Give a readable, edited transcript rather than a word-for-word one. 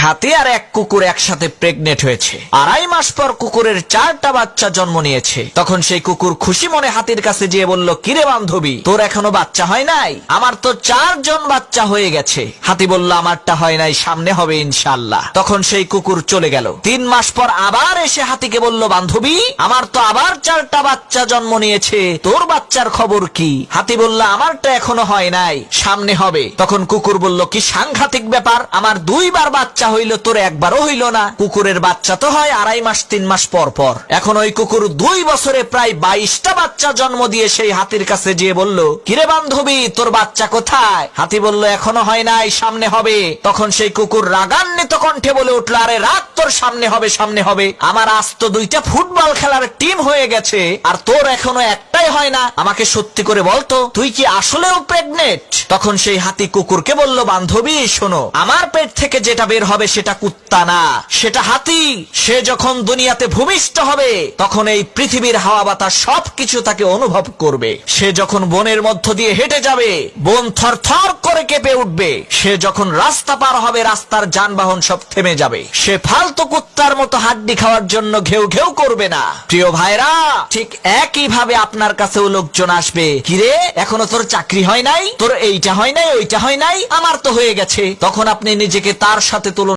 হাতি আর এক কুকুর একসাথে প্রেগনেন্ট হয়েছে। 2.5 মাস পর কুকুরের 4টা বাচ্চা জন্ম নিয়েছে। তখন সেই কুকুর খুশি মনে হাতির কাছে গিয়ে বলল, কিরে বান্ধবী, তোর এখনো বাচ্চা হয় নাই? আমার তো 4 জন বাচ্চা হয়ে গেছে। হাতি বলল, আমারটা হয় নাই, সামনে হবে ইনশাআল্লাহ। তখন সেই কুকুর চলে গেল। 3 মাস পর আবার এসে হাতিকে বলল, বান্ধবী, আমার তো আবার 4টা বাচ্চা জন্ম নিয়েছে, তোর বাচ্চার খবর কি? হাতি বলল, আমারটা এখনো হয় নাই, সামনে হবে। তখন কুকুর বলল, কি সাংঘাতিক ব্যাপার, আমার 2 বার বাচ্চা হইল, তোর একবারও হইল না। কুকুরের বাচ্চা তো হয় 2.5 মাস 3 মাস পর পর। এখন ওই কুকুর 2 বছরে প্রায় 22টা বাচ্চা জন্ম দিয়ে সেই হাতির কাছে গিয়ে বলল, কিরে বান্ধবী, তোর বাচ্চা কোথায়? হাতি বলল, এখনো হয় নাই, সামনে হবে। তখন সেই কুকুর রাগান্বিত কণ্ঠে বলে উঠল, আরে রাত, তোর সামনে হবে, সামনে হবে। আমার আস্ত 2টা ফুটবল খেলার টিম হয়ে গেছে, আর তোর এখনো একটাই হয় না। আমাকে সত্যি করে বলতো, তুই কি আসলেও প্রেগনেন্ট? তখন সেই হাতি কুকুরকে বলল, বান্ধবী শোনো, আমার পেট থেকে যেটা বের হবে সেটা কুত্তা না, সেটা হাতি। সে যখন দুনিয়াতে ভূমিষ্ঠ হবে তখন এই পৃথিবীর হাওয়া বাতাস সবকিছু তাকে অনুভব করবে। সে যখন বনের মধ্য দিয়ে হেঁটে যাবে, বন থরথর করে কেঁপে উঠবে। সে যখন রাস্তা পার হবে, রাস্তার যানবাহন সব থেমে যাবে। সে ফালতু কুত্তার মতো হাড্ডি খাওয়ার জন্য ঘেউ ঘেউ করবে না। প্রিয় ভাইরা, ঠিক একই ভাবে আপনার কাছেও লোকজন আসবে, কিরে এখনো তোর চাকরি হয় নাই, তোর এইটা হয় নাই, ওইটা হয় নাই, আমার তো হয়ে গেছে। তখন আপনি নিজেকে তার সাথে তুলনা